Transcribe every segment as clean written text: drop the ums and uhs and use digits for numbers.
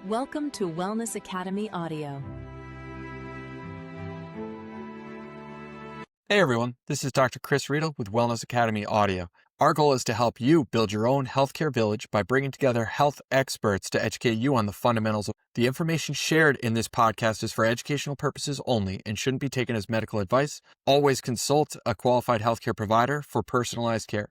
Welcome to Wellness Academy Audio. Hey everyone, this is Dr. Chris Riedel with Wellness Academy Audio. Our goal is to help you build your own healthcare village by bringing together health experts to educate you on the fundamentals. The information shared in this podcast is for educational purposes only and shouldn't be taken as medical advice. Always consult a qualified healthcare provider for personalized care.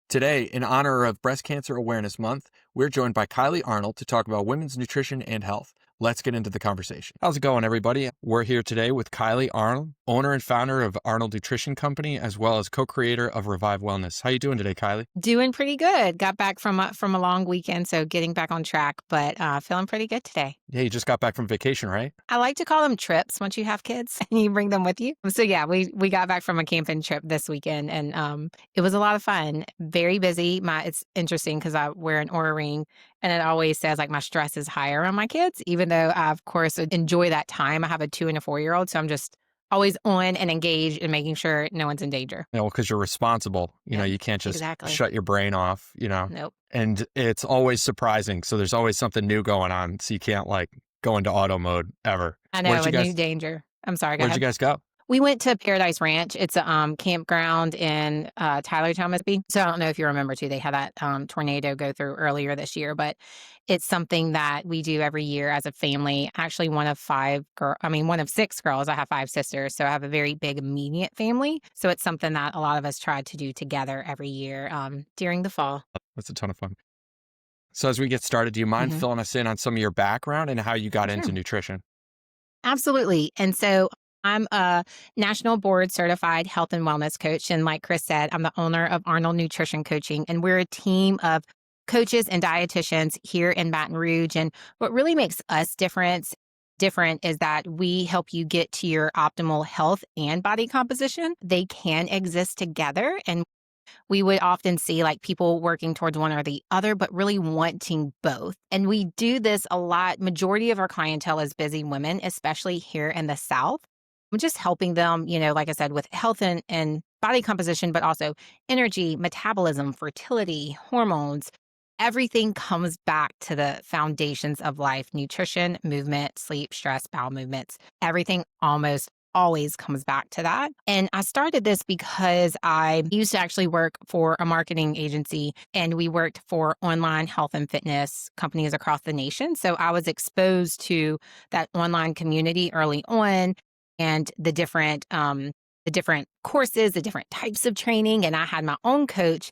Today, in honor of Breast Cancer Awareness Month, we're joined by Kylee Arnold to talk about women's nutrition and health. Let's get into the conversation. How's it going, everybody? We're here today with Kylee Arnold, owner and founder of Arnold Nutrition Company, as well as co-creator of Revive Wellness. How you doing today, Kylee? Doing pretty good. Got back from a long weekend, so getting back on track, but feeling pretty good today. Yeah, you just got back from vacation, right? I like to call them trips once you have kids and you bring them with you. So yeah, we got back from a camping trip this weekend, and it was a lot of fun. Very busy. It's interesting because I wear an Oura ring, and it always says like my stress is higher on my kids, even though I, of course, enjoy that time. I have a 2 and a 4-year-old, so I'm just always on and engaged and making sure no one's in danger. Yeah, well, because you're responsible. You can't just shut your brain off, Nope. And it's always surprising. So there's always something new going on. So you can't go into auto mode ever. I know, new danger. I'm sorry, go ahead. Where'd you guys go? We went to Paradise Ranch. It's a campground in Tylertown, Mississippi. So I don't know if you remember too, they had that tornado go through earlier this year, but it's something that we do every year as a family. Actually, one of 6 girls. I have 5 sisters, so I have a very big immediate family. So it's something that a lot of us try to do together every year during the fall. That's a ton of fun. So as we get started, do you mind filling us in on some of your background and how you got into nutrition? Absolutely. And so I'm a national board certified health and wellness coach. And like Chris said, I'm the owner of Arnold Nutrition Coaching, and we're a team of coaches and dietitians here in Baton Rouge. And what really makes us different is that we help you get to your optimal health and body composition. They can exist together, and we would often see like people working towards one or the other, but really wanting both. And we do this a lot. Majority of our clientele is busy women, especially here in the South. I'm just helping them, like I said, with health and body composition, but also energy, metabolism, fertility, hormones. Everything comes back to the foundations of life: nutrition, movement, sleep, stress, bowel movements. Everything almost always comes back to that. And I started this because I used to actually work for a marketing agency, and we worked for online health and fitness companies across the nation. So I was exposed to that online community early on, and the different courses, the different types of training. And I had my own coach.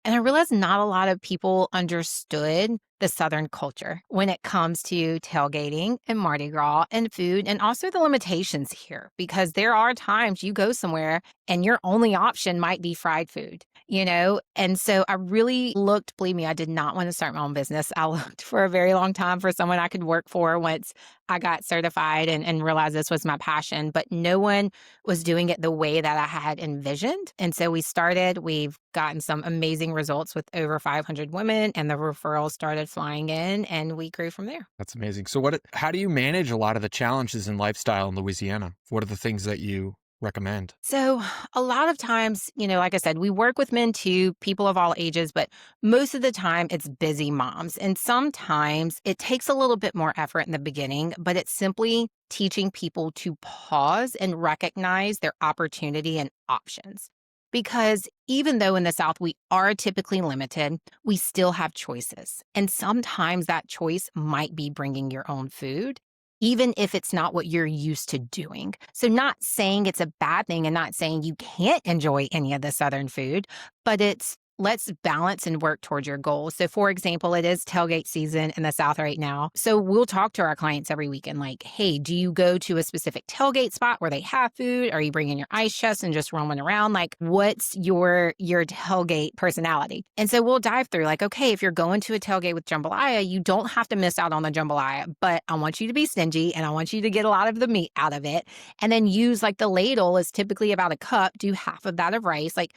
And I realized not a lot of people understood the Southern culture when it comes to tailgating and Mardi Gras and food, and also the limitations here, because there are times you go somewhere and your only option might be fried food, And so I really looked, believe me, I did not want to start my own business. I looked for a very long time for someone I could work for once I got certified and realized this was my passion, but no one was doing it the way that I had envisioned. And so we've gotten some amazing results with over 500 women, and the referrals started flying in, and we grew from there. That's amazing. So how do you manage a lot of the challenges in lifestyle in Louisiana? What are the things that you recommend? So a lot of times, like I said, we work with men too, people of all ages, but most of the time it's busy moms. And sometimes it takes a little bit more effort in the beginning, but it's simply teaching people to pause and recognize their opportunity and options. Because even though in the South we are typically limited, we still have choices. And sometimes that choice might be bringing your own food, even if it's not what you're used to doing. So not saying it's a bad thing and not saying you can't enjoy any of the Southern food, but let's balance and work towards your goals. So for example, it is tailgate season in the South right now. So we'll talk to our clients every weekend like, hey, do you go to a specific tailgate spot where they have food? Are you bringing your ice chest and just roaming around? Like, what's your tailgate personality? And so we'll dive through like, okay, if you're going to a tailgate with jambalaya, you don't have to miss out on the jambalaya, but I want you to be stingy and I want you to get a lot of the meat out of it. And then use like the ladle is typically about a cup, do half of that of rice. Like,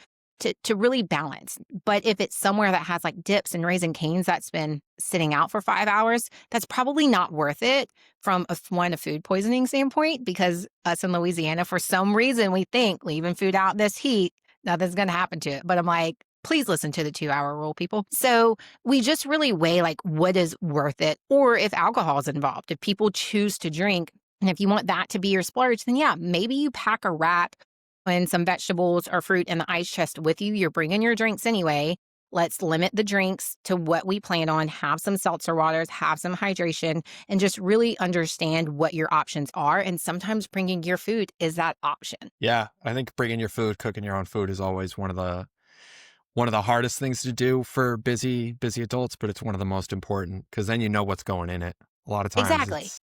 to really balance. But if it's somewhere that has like dips and Raisin Cane's that's been sitting out for 5 hours, that's probably not worth it from a food poisoning standpoint, because us in Louisiana, for some reason, we think leaving food out this heat, nothing's going to happen to it. But I'm like, Please listen to the 2-hour rule, people. So we just really weigh like what is worth it, or if alcohol is involved, if people choose to drink. And if you want that to be your splurge, then yeah, maybe you pack a rack and some vegetables or fruit in the ice chest with you. You're bringing your drinks anyway. Let's limit the drinks to what we plan on, have some seltzer waters, have some hydration, and just really understand what your options are. And sometimes bringing your food is that option. Yeah, I think bringing your food, cooking your own food is always one of the hardest things to do for busy adults, but it's one of the most important because then you know what's going in it. A lot of times Exactly. it's,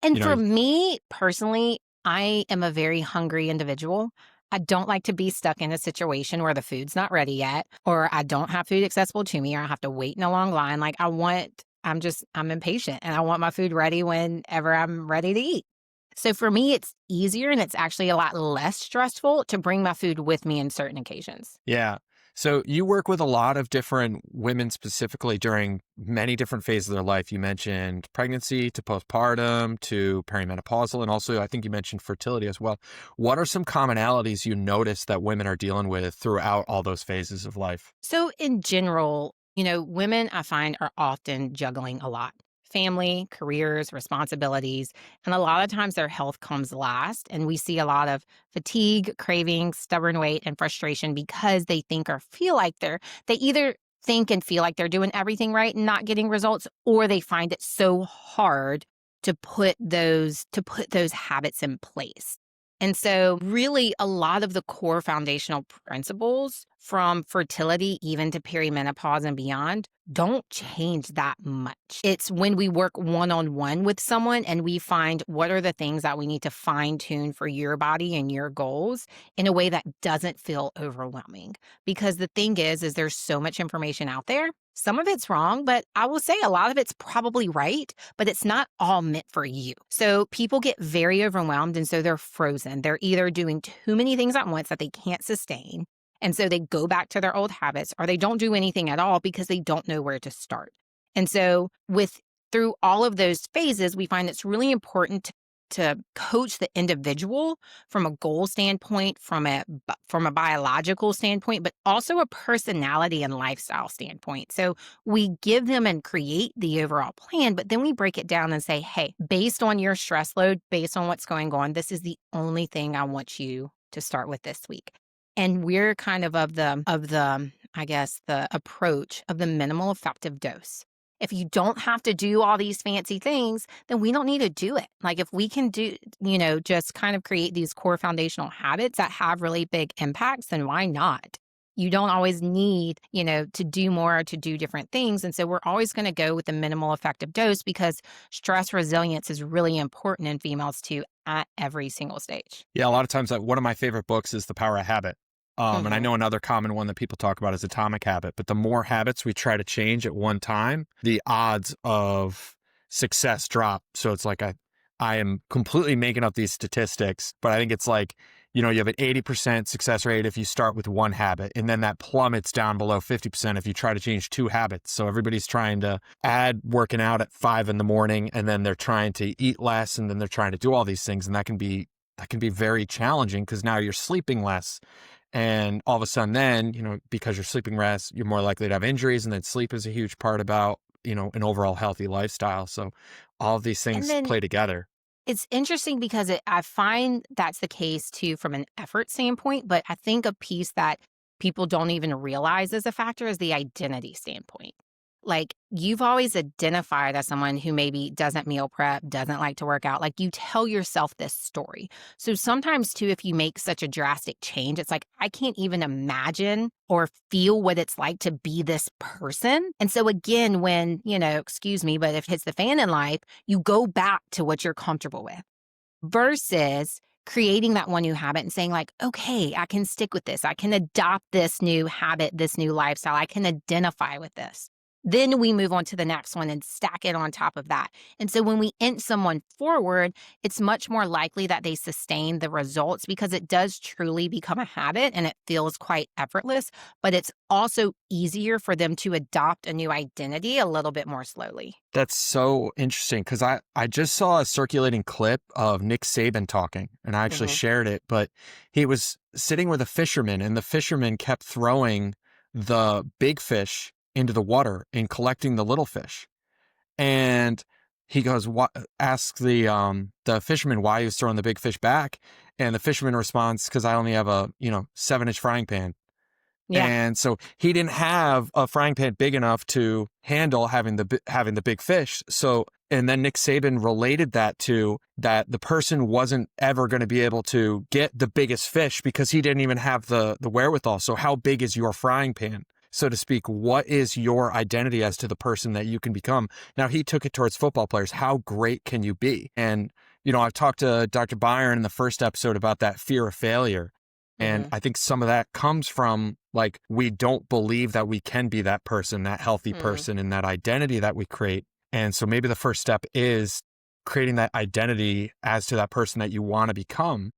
And you for know, me personally, I am a very hungry individual. I don't like to be stuck in a situation where the food's not ready yet, or I don't have food accessible to me, or I have to wait in a long line. Like I'm impatient and I want my food ready whenever I'm ready to eat. So for me, it's easier and it's actually a lot less stressful to bring my food with me in certain occasions. yeah. So you work with a lot of different women specifically during many different phases of their life. You mentioned pregnancy to postpartum to perimenopausal, and also I think you mentioned fertility as well. What are some commonalities you notice that women are dealing with throughout all those phases of life? So in general, women I find are often juggling a lot. Family, careers, responsibilities, and a lot of times their health comes last. And we see a lot of fatigue, craving, stubborn weight, and frustration because they think or feel like they either think and feel like they're doing everything right and not getting results, or they find it so hard to put those habits in place. And so really a lot of the core foundational principles from fertility even to perimenopause and beyond don't change that much. It's when we work one-on-one with someone and we find what are the things that we need to fine tune for your body and your goals in a way that doesn't feel overwhelming. Because the thing is there's so much information out there. Some of it's wrong, but I will say a lot of it's probably right, but it's not all meant for you. So people get very overwhelmed and so they're frozen. They're either doing too many things at once that they can't sustain. And so they go back to their old habits, or they don't do anything at all because they don't know where to start. And so through all of those phases, we find it's really important to coach the individual from a goal standpoint, from a biological standpoint, but also a personality and lifestyle standpoint. So we give them and create the overall plan, but then we break it down and say, hey, based on your stress load, based on what's going on, this is the only thing I want you to start with this week. And we're kind of I guess, the approach of the minimal effective dose. If you don't have to do all these fancy things, then we don't need to do it. Like if we can do, just kind of create these core foundational habits that have really big impacts, then why not? You don't always need, to do more or to do different things. And so we're always going to go with the minimal effective dose because stress resilience is really important in females too at every single stage. Yeah, a lot of times one of my favorite books is The Power of Habit. And I Mhm. know another common one that people talk about is Atomic Habit. But the more habits we try to change at one time, the odds of success drop. So it's like I am completely making up these statistics, but I think it's like, you have an 80% success rate if you start with one habit, and then that plummets down below 50% if you try to change two habits. So everybody's trying to add working out at 5 a.m, and then they're trying to eat less, and then they're trying to do all these things. And that can be very challenging because now you're sleeping less. And all of a sudden then, because you're sleeping less, you're more likely to have injuries. And then sleep is a huge part about, an overall healthy lifestyle. So all of these And things then play together. it's interesting because I find that's the case too from an effort standpoint, but I think a piece that people don't even realize is a factor is the identity standpoint. Like you've always identified as someone who maybe doesn't meal prep, doesn't like to work out. Like you tell yourself this story. So sometimes too, if you make such a drastic change, it's like, I can't even imagine or feel what it's like to be this person. And so again, when, excuse me, but if it hits the fan in life, you go back to what you're comfortable with versus creating that one new habit and saying like, okay, I can stick with this. I can adopt this new habit, this new lifestyle. I can identify with this. Then we move on to the next one and stack it on top of that. And so when we inch someone forward, it's much more likely that they sustain the results because it does truly become a habit and it feels quite effortless, but it's also easier for them to adopt a new identity a little bit more slowly. That's so interesting because I just saw a circulating clip of Nick Saban talking, and I actually Mhm. shared it, but he was sitting with a fisherman, and the fisherman kept throwing the big fish into the water and collecting the little fish. And he goes, ask the fisherman why he was throwing the big fish back. And the fisherman responds, because I only have a, 7-inch frying pan. Yeah. And so he didn't have a frying pan big enough to handle having the big fish. So, and then Nick Saban related that to that the person wasn't ever going to be able to get the biggest fish because he didn't even have the wherewithal. So how big is your frying pan, so to speak? What is your identity as to the person that you can become? Now, he took it towards football players. How great can you be? And, I've talked to Dr. Byron in the first episode about that fear of failure. And I think some of that comes from like, we don't believe that we can be that person, that healthy person, and that identity that we create. And so maybe the first step is creating that identity as to that person that you want to become,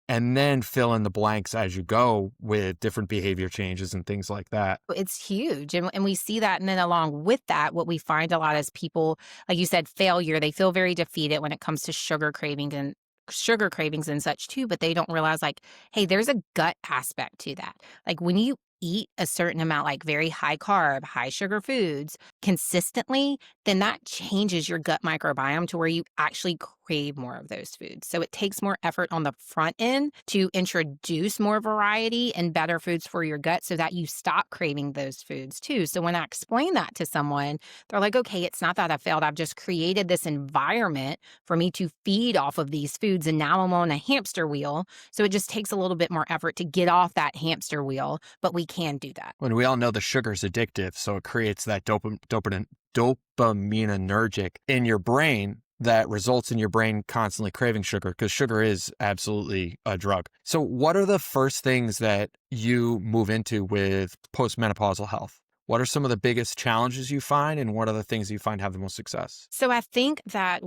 and then fill in the blanks as you go with different behavior changes and things like that. It's huge. And we see that. And then along with that, what we find a lot is people, like you said, failure, they feel very defeated when it comes to sugar cravings and such too, but they don't realize like, hey, there's a gut aspect to that. Like when you eat a certain amount, like very high carb, high sugar foods consistently, then that changes your gut microbiome to where you actually crave more of those foods. So it takes more effort on the front end to introduce more variety and better foods for your gut so that you stop craving those foods too. So when I explain that to someone, they're like, okay, it's not that I failed. I've just created this environment for me to feed off of these foods. And now I'm on a hamster wheel. So it just takes a little bit more effort to get off that hamster wheel, but we can do that. When we all know the sugar's addictive, so it creates that dopaminergic in your brain that results in your brain constantly craving sugar, because sugar is absolutely a drug. So what are the first things that you move into with postmenopausal health? What are some of the biggest challenges you find, and what are the things you find have the most success? So I think that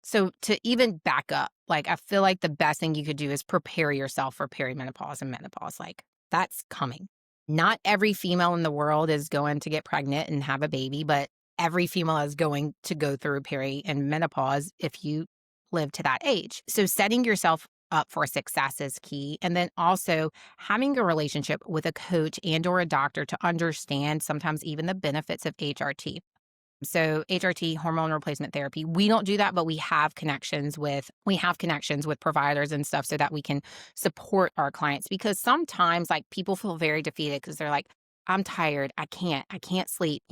so to even back up, like I feel like the best thing you could do is prepare yourself for perimenopause and menopause. Like that's coming. Not every female in the world is going to get pregnant and have a baby, but every female is going to go through peri and menopause if you live to that age. So setting yourself up for success is key. And then also having a relationship with a coach and or a doctor to understand sometimes even the benefits of HRT. So HRT, hormone replacement therapy, we don't do that, but we have connections with providers and stuff so that we can support our clients, because sometimes like people feel very defeated because they're like, I'm tired. I can't sleep.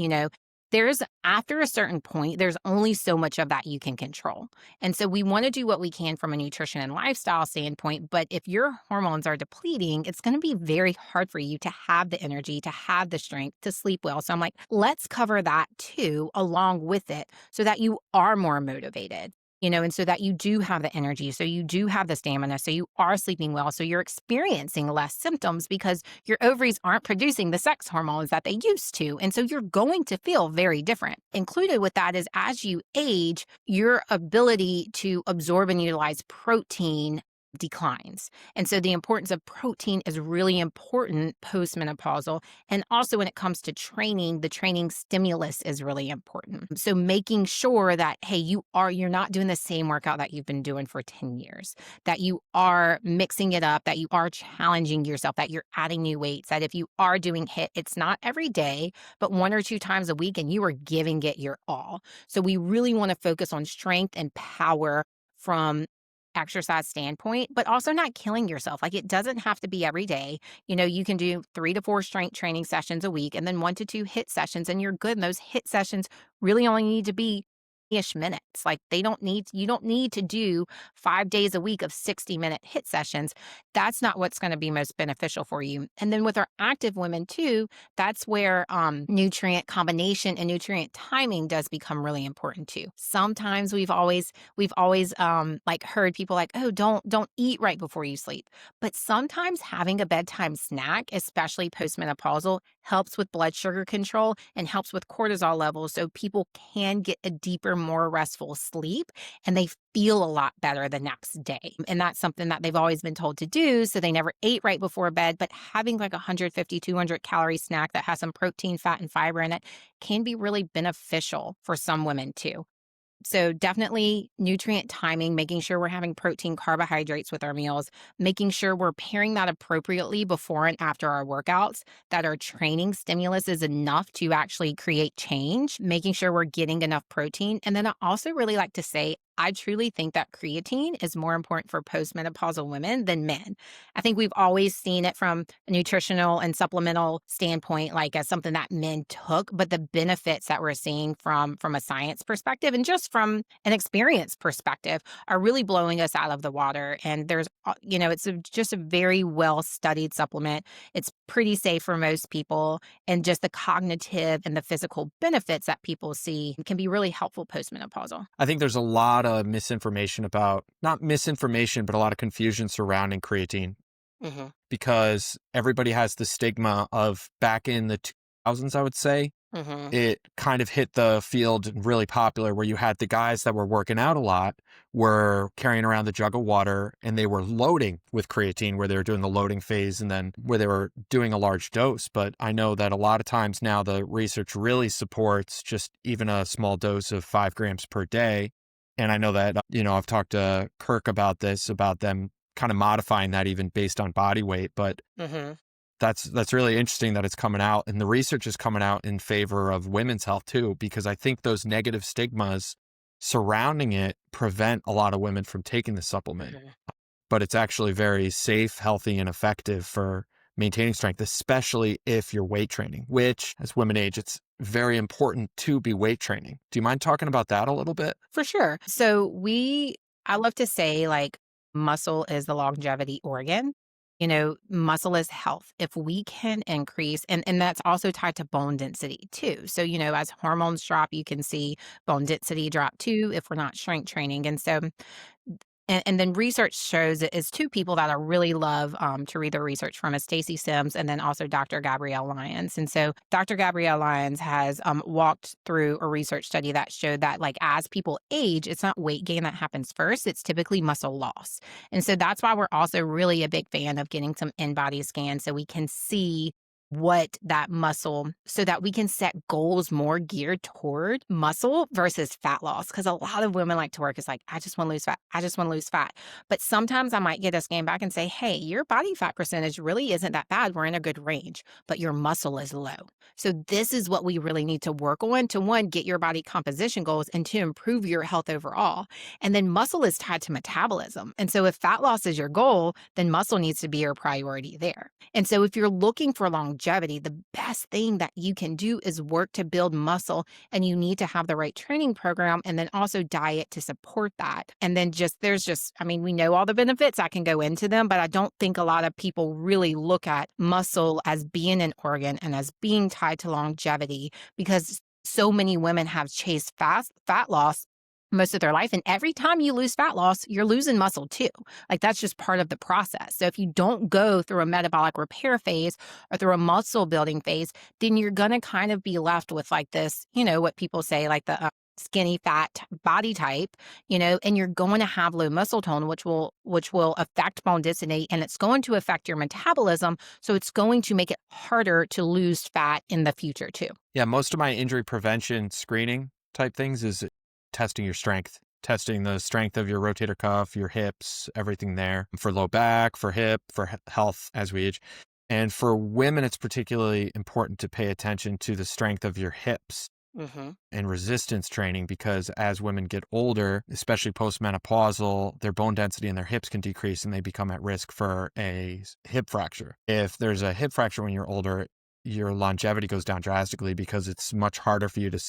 There's after a certain point, there's only so much of that you can control. And so we want to do what we can from a nutrition and lifestyle standpoint. But if your hormones are depleting, it's going to be very hard for you to have the energy, to have the strength to sleep well. So I'm like, let's cover that too, along with it, so that you are more motivated. And so that you do have the energy, so you do have the stamina, so you are sleeping well, so you're experiencing less symptoms because your ovaries aren't producing the sex hormones that they used to. And so you're going to feel very different. Included with that is as you age, your ability to absorb and utilize protein declines. And so the importance of protein is really important postmenopausal. And also when it comes to training, the training stimulus is really important. So making sure that, hey, you're not doing the same workout that you've been doing for 10 years, that you are mixing it up, that you are challenging yourself, that you're adding new weights, that if you are doing HIIT, it's not every day, but 1 or 2 times a week, and you are giving it your all. So we really want to focus on strength and power from exercise standpoint, but also not killing yourself. Like it doesn't have to be every day. You can do 3 to 4 strength training sessions a week and then 1 to 2 HIIT sessions, and you're good. And those HIIT sessions really only need to be ish minutes. Like you don't need to do 5 days a week of 60-minute HIIT sessions. That's not what's going to be most beneficial for you. And then with our active women too, that's where nutrient combination and nutrient timing does become really important too. Sometimes we've always like heard people like, oh, don't eat right before you sleep. But sometimes having a bedtime snack, especially postmenopausal, helps with blood sugar control and helps with cortisol levels, so people can get a deeper, more restful sleep and they feel a lot better the next day. And that's something that they've always been told to do, so they never ate right before bed. But having like 150, 200 calorie snack that has some protein, fat, and fiber in it can be really beneficial for some women too. So definitely nutrient timing, making sure we're having protein, carbohydrates with our meals, making sure we're pairing that appropriately before and after our workouts, that our training stimulus is enough to actually create change, making sure we're getting enough protein. And then I also really like to say, I truly think that creatine is more important for postmenopausal women than men. I think we've always seen it from a nutritional and supplemental standpoint, like as something that men took, but the benefits that we're seeing from a science perspective and just from an experience perspective are really blowing us out of the water. And there's, it's just a very well studied supplement. It's pretty safe for most people, and just the cognitive and the physical benefits that people see can be really helpful postmenopausal. I think there's a lot of misinformation about, not misinformation, but a lot of confusion surrounding creatine Hmm. because everybody has the stigma of back in the 2000s, I would say. Hmm. It kind of hit the field really popular where you had the guys that were working out a lot were carrying around the jug of water and they were loading with creatine where they were doing the loading phase and then where they were doing a large dose. But I know that a lot of times now the research really supports just even a small dose of 5 grams per day. And I know that, I've talked to Kirk about this, about them kind of modifying that even based on body weight. But Hmm. that's really interesting that it's coming out, and the research is coming out in favor of women's health too, because I think those negative stigmas surrounding it prevent a lot of women from taking the supplement. Hmm. But it's actually very safe, healthy, and effective for maintaining strength, especially if you're weight training, which as women age, it's very important to be weight training. Do you mind talking about that a little bit? For sure. So I love to say like muscle is the longevity organ. Muscle is health. If we can increase, and that's also tied to bone density too. So, as hormones drop, you can see bone density drop too if we're not strength training. And then research shows it is two people that I really love to read the research from is Stacey Sims and then also Dr. Gabrielle Lyons. And so Dr. Gabrielle Lyons has walked through a research study that showed that like as people age, it's not weight gain that happens first, it's typically muscle loss. And so that's why we're also really a big fan of getting some in-body scans so we can see what that muscle so that we can set goals more geared toward muscle versus fat loss. Because a lot of women like to work is like, I just want to lose fat. I just want to lose fat. But sometimes I might get a scan back and say, hey, your body fat percentage really isn't that bad. We're in a good range, but your muscle is low. So this is what we really need to work on to one, get your body composition goals and to improve your health overall. And then muscle is tied to metabolism. And so if fat loss is your goal, then muscle needs to be your priority there. And so if you're looking for longevity, the best thing that you can do is work to build muscle, and you need to have the right training program and then also diet to support that. And then we know all the benefits. I can go into them, but I don't think a lot of people really look at muscle as being an organ and as being tied to longevity because so many women have chased fat loss most of their life. And every time you lose fat loss, you're losing muscle too. Like that's just part of the process. So if you don't go through a metabolic repair phase or through a muscle building phase, then you're going to kind of be left with like this, what people say, like the skinny fat body type, and you're going to have low muscle tone, which will affect bone density, and it's going to affect your metabolism. So it's going to make it harder to lose fat in the future too. Yeah, most of my injury prevention screening type things is testing your strength, testing the strength of your rotator cuff, your hips, everything there for low back, for hip, for health as we age. And for women, it's particularly important to pay attention to the strength of your hips and resistance training because as women get older, especially postmenopausal, their bone density in their hips can decrease and they become at risk for a hip fracture. If there's a hip fracture when you're older, your longevity goes down drastically because it's much harder for you to,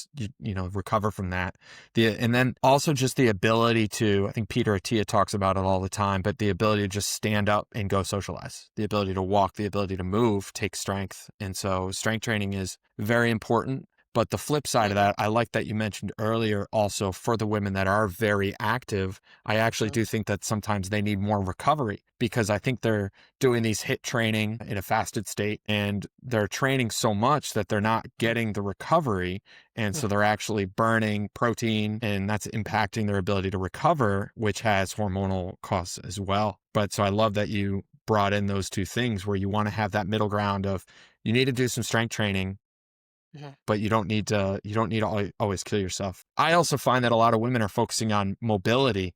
recover from that. And then also just the ability to, I think Peter Attia talks about it all the time, but the ability to just stand up and go socialize, the ability to walk, the ability to move takes strength. And so strength training is very important. But the flip side of that, I like that you mentioned earlier also for the women that are very active, I actually do think that sometimes they need more recovery because I think they're doing these HIIT training in a fasted state and they're training so much that they're not getting the recovery. And so they're actually burning protein and that's impacting their ability to recover, which has hormonal costs as well. But so I love that you brought in those two things where you want to have that middle ground of you need to do some strength training, Mhm. but you don't need to always kill yourself. I also find that a lot of women are focusing on mobility.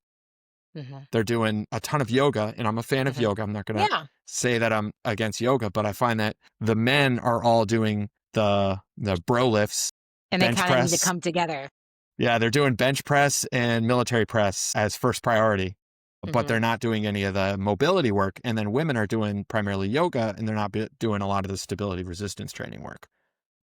Mhm. They're doing a ton of yoga, and I'm a fan of Mhm. yoga. I'm not going to Yeah. say that I'm against yoga, but I find that the men are all doing the bro lifts, And they bench kind of need to press. come together. Yeah, they're doing bench press and military press as first priority, but they're Mhm. not doing any of the mobility work. And then women are doing primarily yoga, and they're not doing a lot of the stability resistance training work.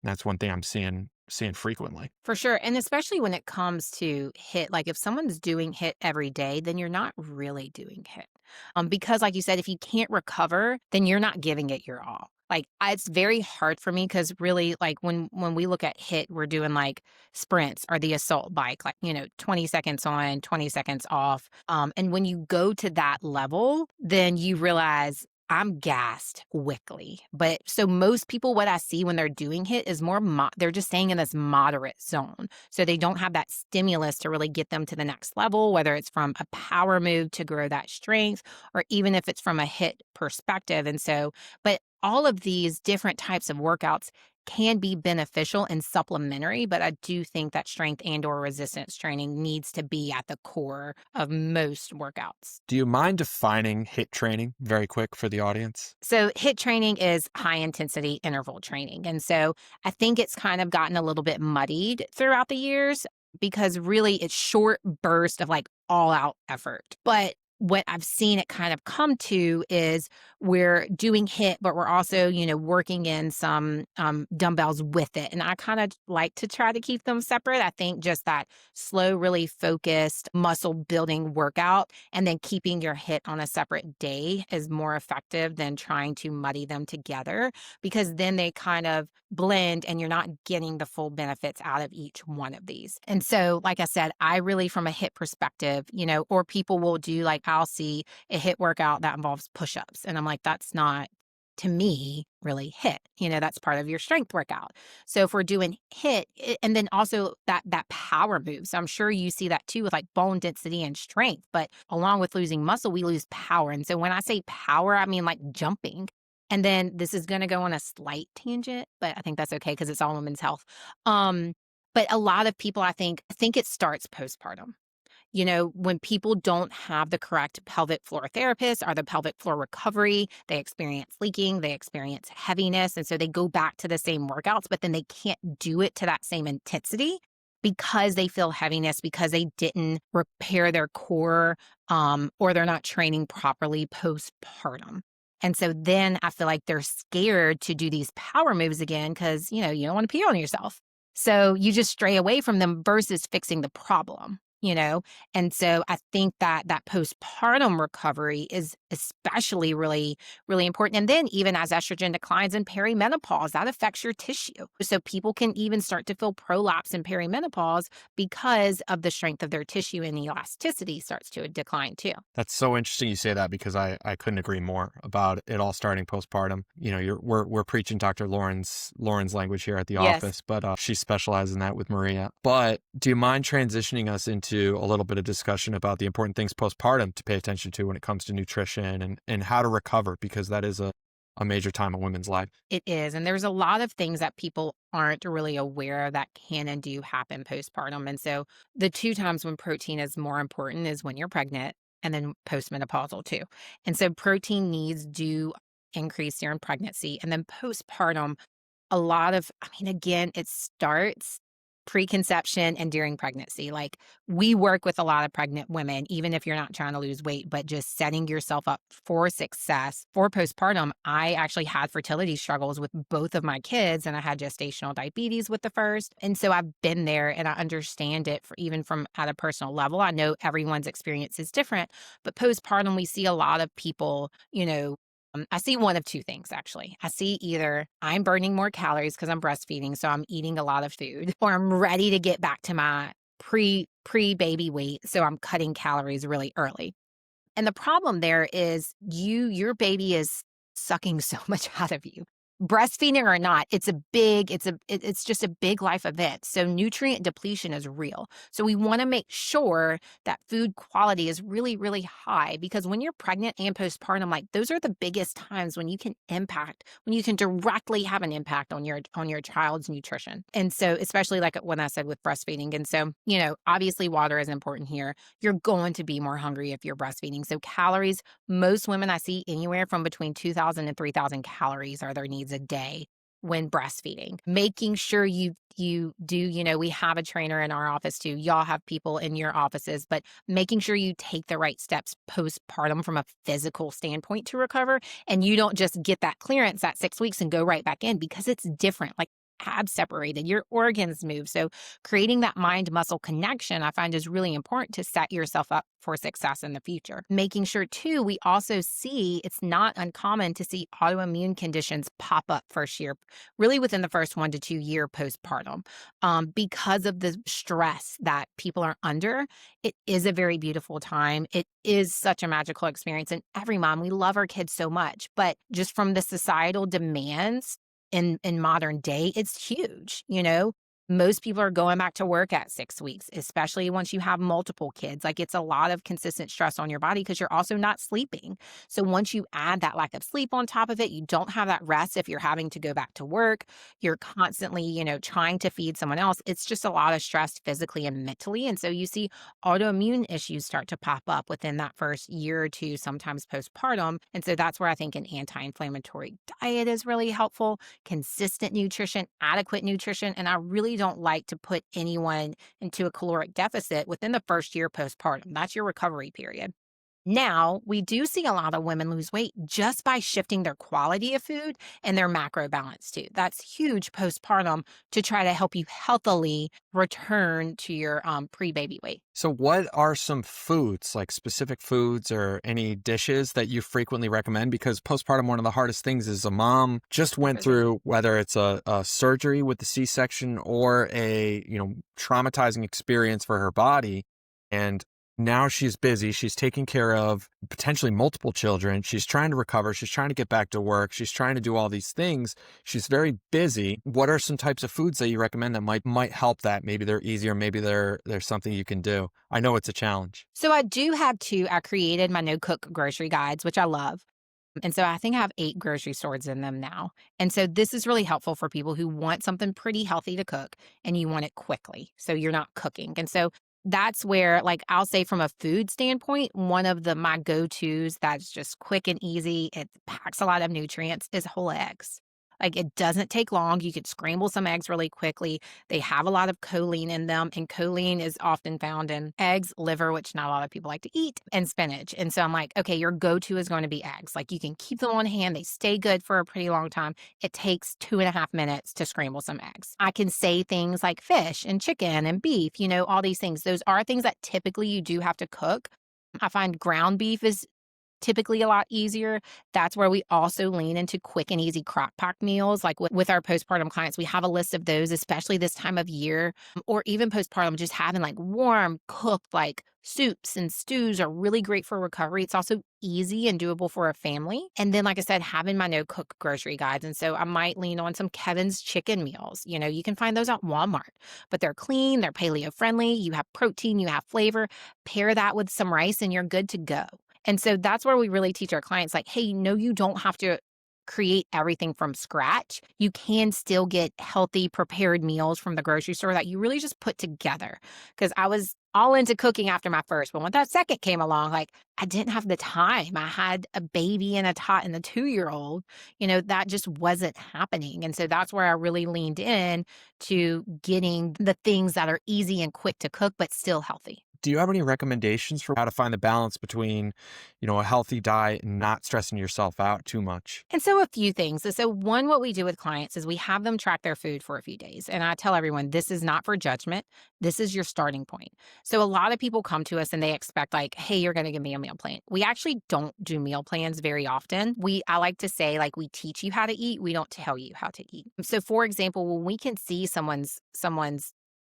And that's one thing I'm seeing frequently. For sure. And especially when it comes to HIIT, like if someone's doing HIIT every day, then you're not really doing HIIT. Because like you said, if you can't recover, then you're not giving it your all. Like it's very hard for me because really like when we look at HIIT, we're doing like sprints or the assault bike, like, 20 seconds on, 20 seconds off. And when you go to that level, then you realize I'm gassed quickly. But so most people, what I see when they're doing HIIT is more, they're just staying in this moderate zone. So they don't have that stimulus to really get them to the next level, whether it's from a power move to grow that strength, or even if it's from a HIIT perspective. And so, but all of these different types of workouts can be beneficial and supplementary, but I do think that strength and or resistance training needs to be at the core of most workouts. Do you mind defining HIIT training very quick for the audience? So HIIT training is high intensity interval training. And so I think it's kind of gotten a little bit muddied throughout the years because really it's short burst of like all out effort. But what I've seen it kind of come to is we're doing HIIT, but we're also, working in some dumbbells with it. And I kind of like to try to keep them separate. I think just that slow, really focused muscle building workout and then keeping your HIIT on a separate day is more effective than trying to muddy them together because then they kind of blend and you're not getting the full benefits out of each one of these. And so, like I said, I really, from a HIIT perspective, or people will do like, I'll see a HIIT workout that involves push ups. And I'm like, that's not to me really HIIT. That's part of your strength workout. So if we're doing HIIT and then also that power move. So I'm sure you see that too with like bone density and strength, but along with losing muscle, we lose power. And so when I say power, I mean like jumping. And then this is going to go on a slight tangent, but I think that's okay because it's all women's health. But a lot of people, I think it starts postpartum. When people don't have the correct pelvic floor therapist or the pelvic floor recovery, they experience leaking, they experience heaviness. And so they go back to the same workouts, but then they can't do it to that same intensity because they feel heaviness, because they didn't repair their core, or they're not training properly postpartum. And so then I feel like they're scared to do these power moves again because, you don't want to pee on yourself. So you just stray away from them versus fixing the problem. And so I think that that postpartum recovery is especially really, really important. And then even as estrogen declines in perimenopause, that affects your tissue. So people can even start to feel prolapse in perimenopause because of the strength of their tissue and elasticity starts to decline too. That's so interesting you say that because I couldn't agree more about it all starting postpartum. We're preaching Dr. Lauren's language here at the Yes. office, but she specializes in that with Maria. But do you mind transitioning us into a little bit of discussion about the important things postpartum to pay attention to when it comes to nutrition and how to recover? Because that is a major time in women's life. It is. And there's a lot of things that people aren't really aware of that can and do happen postpartum. And so the two times when protein is more important is when you're pregnant and then postmenopausal too. And so protein needs do increase during pregnancy. And then postpartum, again, it starts preconception and during pregnancy. Like we work with a lot of pregnant women, even if you're not trying to lose weight, but just setting yourself up for success for postpartum. I actually had fertility struggles with both of my kids and I had gestational diabetes with the first. And so I've been there and I understand it even from at a personal level. I know everyone's experience is different, but postpartum, we see a lot of people, I see one of two things actually. I see either I'm burning more calories because I'm breastfeeding, so I'm eating a lot of food, or I'm ready to get back to my pre-baby weight, so I'm cutting calories really early. And the problem there is your baby is sucking so much out of you breastfeeding or not, it's just a big life event. So nutrient depletion is real. So we want to make sure that food quality is really, really high, because when you're pregnant and postpartum, like those are the biggest times when you can directly have an impact on your child's nutrition. And so especially like when I said with breastfeeding. And so, obviously water is important here. You're going to be more hungry if you're breastfeeding. So calories, most women I see anywhere from between 2,000 and 3,000 calories are their needs a day when breastfeeding. Making sure you do, we have a trainer in our office too. Y'all have people in your offices, but making sure you take the right steps postpartum from a physical standpoint to recover. And you don't just get that clearance at 6 weeks and go right back in, because it's different. Like, abs separated, your organs move. So creating that mind muscle connection, I find, is really important to set yourself up for success in the future. Making sure too, we also see it's not uncommon to see autoimmune conditions pop up first year, really within the first 1 to 2 year postpartum, because of the stress that people are under. It is a very beautiful time. It is such a magical experience. And every mom, we love our kids so much, but just from the societal demands in modern day, it's huge. Most people are going back to work at 6 weeks, especially once you have multiple kids. Like, it's a lot of consistent stress on your body because you're also not sleeping. So once you add that lack of sleep on top of it, you don't have that rest if you're having to go back to work. You're constantly, trying to feed someone else. It's just a lot of stress physically and mentally. And so you see autoimmune issues start to pop up within that first year or two, sometimes postpartum. And so that's where I think an anti-inflammatory diet is really helpful, consistent nutrition, adequate nutrition. And I really don't like to put anyone into a caloric deficit within the first year postpartum. That's your recovery period. Now, we do see a lot of women lose weight just by shifting their quality of food and their macro balance too. That's huge postpartum to try to help you healthily return to your pre-baby weight. So what are some foods, like specific foods or any dishes that you frequently recommend? Because postpartum, one of the hardest things is a mom just went through, whether it's a surgery with the C-section or a, traumatizing experience for her body. And now she's busy. She's taking care of potentially multiple children. She's trying to recover. She's trying to get back to work. She's trying to do all these things. She's very busy. What are some types of foods that you recommend that might help that? Maybe they're easier. Maybe there's something you can do. I know it's a challenge. So I do have two. I created my no-cook grocery guides, which I love. And so I think I have 8 grocery stores in them now. And so this is really helpful for people who want something pretty healthy to cook and you want it quickly, so you're not cooking. And so that's where, like, I'll say from a food standpoint, one of my go-tos that's just quick and easy, it packs a lot of nutrients, is whole eggs. Like, it doesn't take long. You could scramble some eggs really quickly. They have a lot of choline in them, and choline is often found in eggs, liver, which not a lot of people like to eat, and spinach. And so I'm like, okay, your go-to is going to be eggs. Like, you can keep them on hand. They stay good for a pretty long time. It takes 2.5 minutes to scramble some eggs. I can say things like fish and chicken and beef, all these things. Those are things that typically you do have to cook. I find ground beef is typically a lot easier. That's where we also lean into quick and easy crock pot meals. Like with our postpartum clients, we have a list of those, especially this time of year, or even postpartum, just having like warm cooked like soups and stews are really great for recovery. It's also easy and doable for a family. And then, like I said, having my no cook grocery guides. And so I might lean on some Kevin's chicken meals. You can find those at Walmart, but they're clean, they're paleo friendly. You have protein, you have flavor. Pair that with some rice and you're good to go. And so that's where we really teach our clients, like, hey, no, you don't have to create everything from scratch. You can still get healthy, prepared meals from the grocery store that you really just put together. Because I was all into cooking after my first, but when that second came along, like, I didn't have the time. I had a baby and a 2-year-old, that just wasn't happening. And so that's where I really leaned in to getting the things that are easy and quick to cook, but still healthy. Do you have any recommendations for how to find the balance between, a healthy diet and not stressing yourself out too much? And so a few things. So one, what we do with clients is we have them track their food for a few days. And I tell everyone, this is not for judgment. This is your starting point. So a lot of people come to us and they expect like, hey, you're going to give me a meal plan. We actually don't do meal plans very often. I like to say, like, we teach you how to eat. We don't tell you how to eat. So for example, when we can see someone's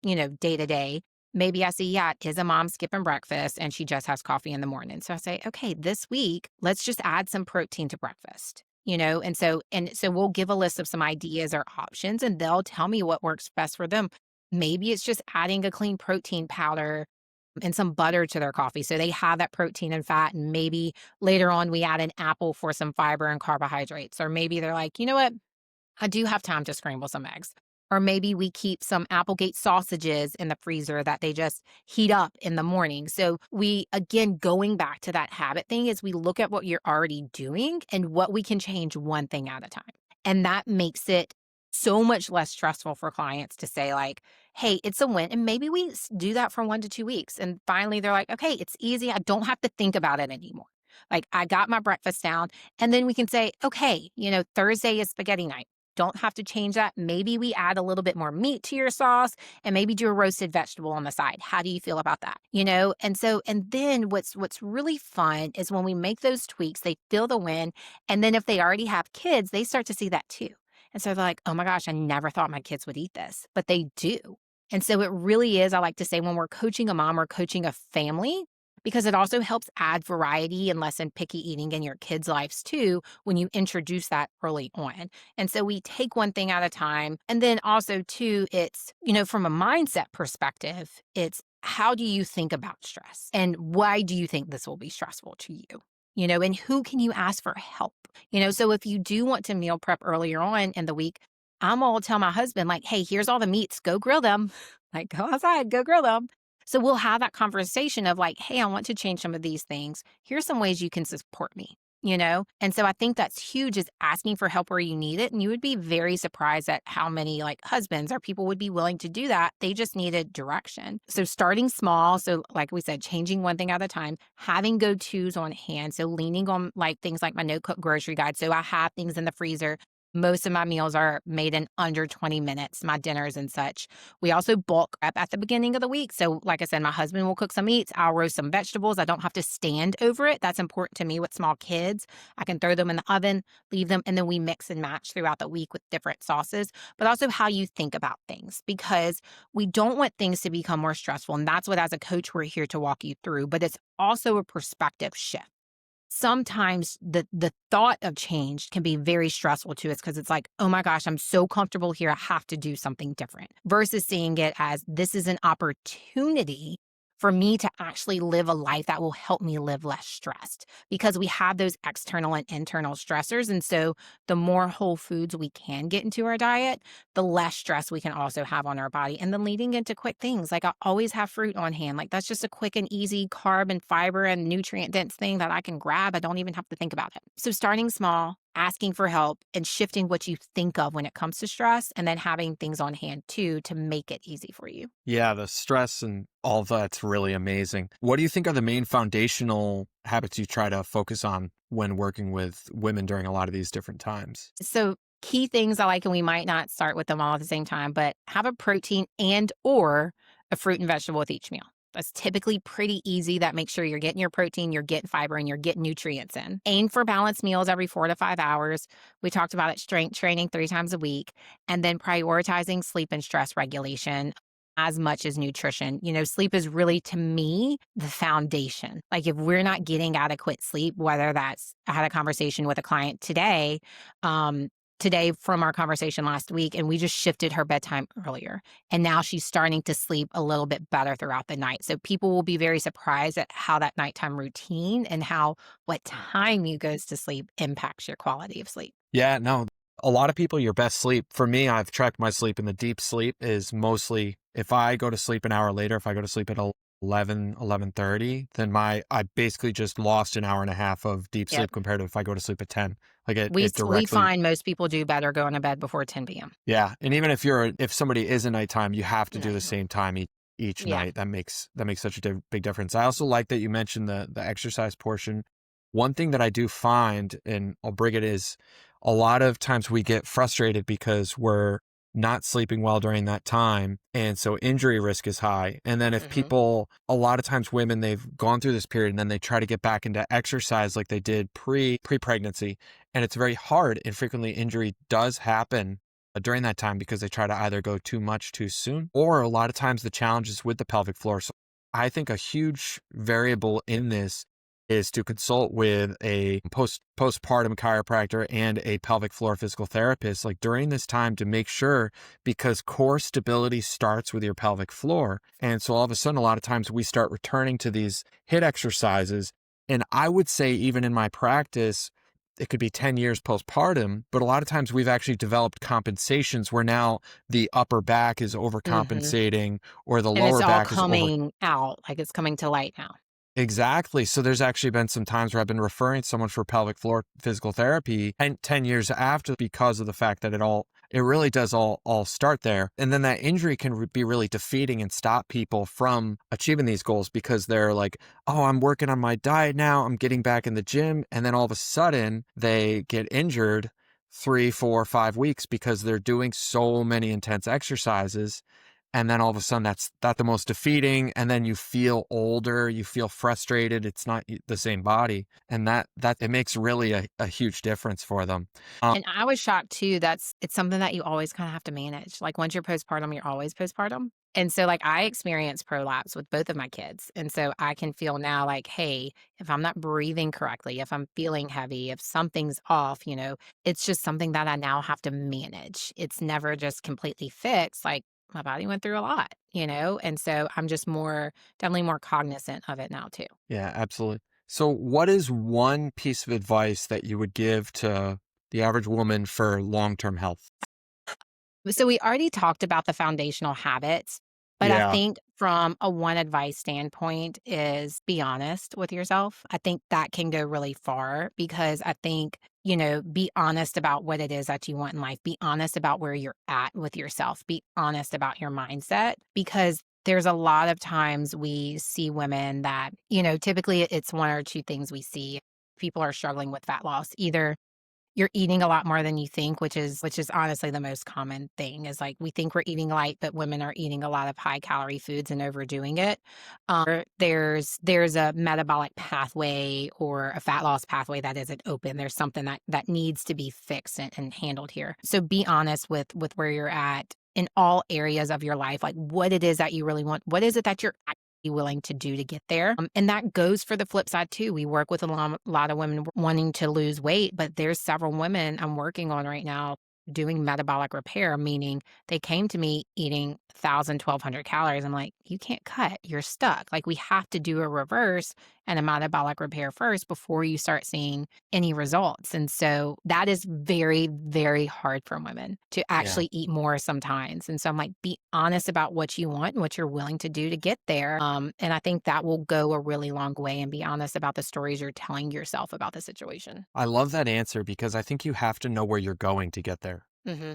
day to day, maybe I see, is a mom skipping breakfast and she just has coffee in the morning. So I say, okay, this week, let's just add some protein to breakfast. And so we'll give a list of some ideas or options, and they'll tell me what works best for them. Maybe it's just adding a clean protein powder and some butter to their coffee so they have that protein and fat, and maybe later on we add an apple for some fiber and carbohydrates. Or maybe they're like, you know what, I do have time to scramble some eggs. Or maybe we keep some Applegate sausages in the freezer that they just heat up in the morning. So we, again, going back to that habit thing, is we look at what you're already doing and what we can change one thing at a time. And that makes it so much less stressful for clients to say, like, hey, it's a win. And maybe we do that for 1 to 2 weeks. And finally they're like, okay, it's easy. I don't have to think about it anymore. Like, I got my breakfast down. And then we can say, okay, Thursday is spaghetti night. Don't have to change that. Maybe we add a little bit more meat to your sauce and maybe do a roasted vegetable on the side. How do you feel about that? And then what's really fun is when we make those tweaks, they feel the win. And then if they already have kids, they start to see that too. And so they're like, oh my gosh, I never thought my kids would eat this, but they do. And so it really is, I like to say, when we're coaching a mom or coaching a family, because it also helps add variety and lessen picky eating in your kids' lives too when you introduce that early on. And so we take one thing at a time. And then also too, it's, from a mindset perspective, it's how do you think about stress? And why do you think this will be stressful to you? And who can you ask for help? So if you do want to meal prep earlier on in the week, I'm all tell my husband, like, hey, here's all the meats, go grill them. Like, go outside, go grill them. So we'll have that conversation of like, hey, I want to change some of these things. Here's some ways you can support me, And so I think that's huge, is asking for help where you need it. And you would be very surprised at how many like husbands or people would be willing to do that. They just needed direction. So starting small. So like we said, changing one thing at a time, having go-tos on hand. So leaning on like things like my no-cook grocery guide. So I have things in the freezer. Most of my meals are made in under 20 minutes, my dinners and such. We also bulk up at the beginning of the week. So like I said, my husband will cook some meats. I'll roast some vegetables. I don't have to stand over it. That's important to me with small kids. I can throw them in the oven, leave them, and then we mix and match throughout the week with different sauces, but also how you think about things, because we don't want things to become more stressful. And that's what, as a coach, we're here to walk you through. But it's also a perspective shift. Sometimes the thought of change can be very stressful to us, because it's like, oh my gosh, I'm so comfortable here, I have to do something different, versus seeing it as this is an opportunity for me to actually live a life that will help me live less stressed, because we have those external and internal stressors. And so the more whole foods we can get into our diet, the less stress we can also have on our body. And then leading into quick things, like I always have fruit on hand. Like that's just a quick and easy carb and fiber and nutrient dense thing that I can grab. I don't even have to think about it. So starting small, asking for help, and shifting what you think of when it comes to stress, and then having things on hand too to make it easy for you. Yeah, the stress and all that's really amazing. What do you think are the main foundational habits you try to focus on when working with women during a lot of these different times? So key things I like, and we might not start with them all at the same time, but have a protein and or a fruit and vegetable with each meal. That's typically pretty easy. That makes sure you're getting your protein, you're getting fiber, and you're getting nutrients in. Aim for balanced meals every 4 to 5 hours. We talked about it, strength training 3 times a week, and then prioritizing sleep and stress regulation as much as nutrition. Sleep is really, to me, the foundation. Like if we're not getting adequate sleep, whether that's, I had a conversation with a client today from our conversation last week, and we just shifted her bedtime earlier. And now she's starting to sleep a little bit better throughout the night. So people will be very surprised at how that nighttime routine and how what time you goes to sleep impacts your quality of sleep. Yeah, no, a lot of people, your best sleep, for me, I've tracked my sleep, and the deep sleep is mostly if I go to sleep an hour later, if I go to sleep at 11:30, then I basically just lost an hour and a half of deep sleep compared to if I go to sleep at 10. Like it directly. We find most people do better going to bed before 10 p.m. Yeah. And even if somebody is a nighttime, you have to do the same time each night. That makes such a big difference. I also like that you mentioned the exercise portion. One thing that I do find, and I'll bring it, is a lot of times we get frustrated because we're not sleeping well during that time. And so injury risk is high. And then if people, a lot of times women, they've gone through this period and then they try to get back into exercise like they did pre-pregnancy. And it's very hard. And frequently injury does happen during that time because they try to either go too much too soon, or a lot of times the challenge is with the pelvic floor. So I think a huge variable in this is to consult with a postpartum chiropractor and a pelvic floor physical therapist, like during this time, to make sure, because core stability starts with your pelvic floor. And so all of a sudden, a lot of times we start returning to these HIIT exercises. And I would say, even in my practice, it could be 10 years postpartum, but a lot of times we've actually developed compensations where now the upper back is Hmm. overcompensating, or the And it's lower all back is over. coming out, like it's coming to light now. Exactly. So there's actually been some times where I've been referring someone for pelvic floor physical therapy and 10 years after, because of the fact that it really does all start there. And then that injury can be really defeating and stop people from achieving these goals, because they're like, oh, I'm working on my diet now, I'm getting back in the gym. And then all of a sudden they get injured 3, 4, 5 weeks because they're doing so many intense exercises. And then all of a sudden that's the most defeating. And then you feel older, you feel frustrated. It's not the same body. And that it makes really a huge difference for them. Um, And I was shocked too. It's something that you always kind of have to manage. Like once you're postpartum, you're always postpartum. And so like I experienced prolapse with both of my kids. And so I can feel now like, hey, if I'm not breathing correctly, if I'm feeling heavy, if something's off, it's just something that I now have to manage. It's never just completely fixed. Like my body went through a lot. And so I'm just definitely more cognizant of it now too. yeah, absolutely. So what is one piece of advice that you would give to the average woman for long-term health? So we already talked about the foundational habits, but I Yeah. think from a one advice standpoint is be honest with yourself. I think that can go really far because I think, be honest about what it is that you want in life. Be honest about where you're at with yourself. Be honest about your mindset because there's a lot of times we see women that, typically it's one or two things we see. People are struggling with fat loss. Either you're eating a lot more than you think, which is honestly the most common thing is like we think we're eating light, but women are eating a lot of high calorie foods and overdoing it. Or there's a metabolic pathway or a fat loss pathway that isn't open. There's something that needs to be fixed and handled here. So be honest with where you're at in all areas of your life, like what it is that you really want. What is it that you're willing to do to get there. And that goes for the flip side too. We work with a lot of women wanting to lose weight, but there's several women I'm working on right now doing metabolic repair, meaning they came to me eating 1,200 calories. I'm like, you can't cut, you're stuck. Like we have to do a reverse and a metabolic repair first before you start seeing any results. And so that is very, very hard for women to Yeah. actually eat more sometimes. And so I'm like, be honest about what you want and what you're willing to do to get there. And I think that will go a really long way and be honest about the stories you're telling yourself about the situation. I love that answer, because I think you have to know where you're going to get there. Hmm.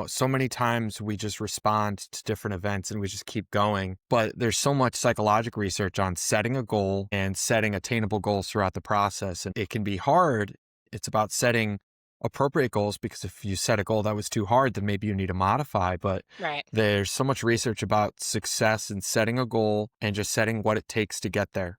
So many times we just respond to different events and we just keep going. But there's so much psychological research on setting a goal and setting attainable goals throughout the process. And it can be hard. It's about setting appropriate goals, because if you set a goal that was too hard, then maybe you need to modify. But Right. there's so much research about success and setting a goal and just setting what it takes to get there.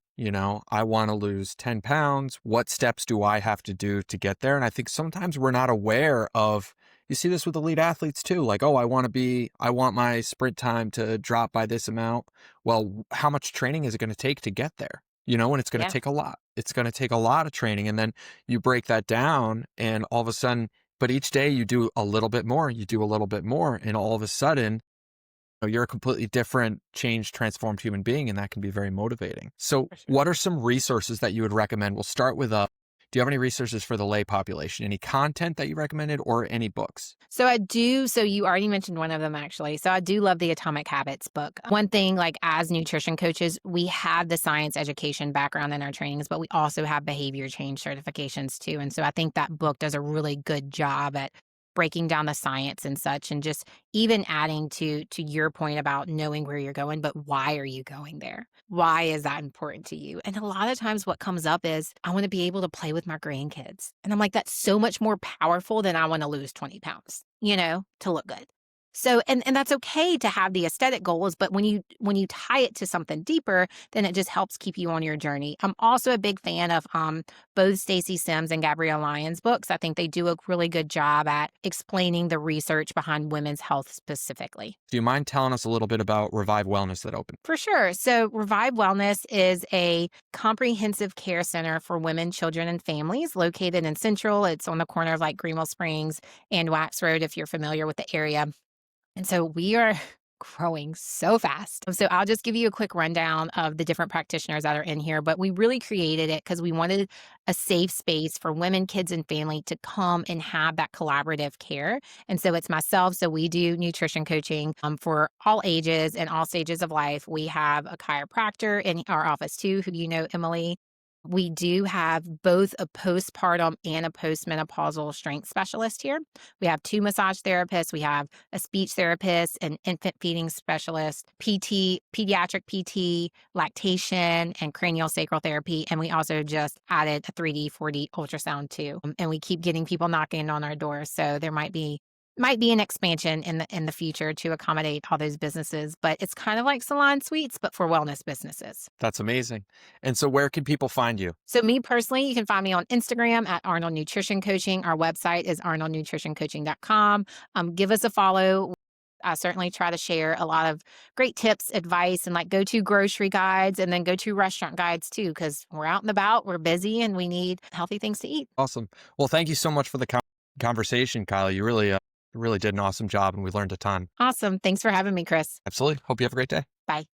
I want to lose 10 pounds. What steps do I have to do to get there? And I think sometimes we're not aware of, you see this with elite athletes too. Like, oh, I want my sprint time to drop by this amount. Well, how much training is it going to take to get there? And it's going to Yeah. take a lot. It's going to take a lot of training. And then you break that down and all of a sudden, but each day you do a little bit more, you do a little bit more. And all of a sudden, you're a completely different, changed, transformed human being, and that can be very motivating. So For sure. what are some resources that you would recommend? We'll start with, do you have any resources for the lay population? Any content that you recommended, or any books? So I do. So you already mentioned one of them actually. So I do love the Atomic Habits book. One thing, like as nutrition coaches, we have the science education background in our trainings, but we also have behavior change certifications too. And so I think that book does a really good job at breaking down the science and such and just even adding to your point about knowing where you're going, but why are you going there? Why is that important to you? And a lot of times what comes up is I want to be able to play with my grandkids. And I'm like, that's so much more powerful than I want to lose 20 pounds, to look good. So, and that's okay to have the aesthetic goals, but when you tie it to something deeper, then it just helps keep you on your journey. I'm also a big fan of both Stacey Sims and Gabrielle Lyons' books. I think they do a really good job at explaining the research behind women's health specifically. Do you mind telling us a little bit about Revive Wellness that opened? For sure. So, Revive Wellness is a comprehensive care center for women, children, and families located in Central. It's on the corner of like Greenville Springs and Wax Road, if you're familiar with the area. And so we are growing so fast. So I'll just give you a quick rundown of the different practitioners that are in here. But we really created it because we wanted a safe space for women, kids, and family to come and have that collaborative care. And so it's myself. So we do nutrition coaching for all ages and all stages of life. We have a chiropractor in our office too, who you know, Emily. We do have both a postpartum and a postmenopausal strength specialist here. We have 2 massage therapists. We have a speech therapist, an infant feeding specialist, PT, pediatric PT, lactation, and cranial sacral therapy. And we also just added a 3D, 4D ultrasound too. And we keep getting people knocking on our doors. So there might be an expansion in the future to accommodate all those businesses, but it's kind of like salon suites, but for wellness businesses. That's amazing. And so where can people find you? So me personally, you can find me on Instagram at Arnold Nutrition Coaching. Our website is arnoldnutritioncoaching.com. Give us a follow. I certainly try to share a lot of great tips, advice, and like go-to grocery guides and then go-to restaurant guides too, because we're out and about, we're busy, and we need healthy things to eat. Awesome. Well, thank you so much for the conversation, Kylie. You really did an awesome job and we learned a ton. Awesome. Thanks for having me, Chris. Absolutely. Hope you have a great day. Bye.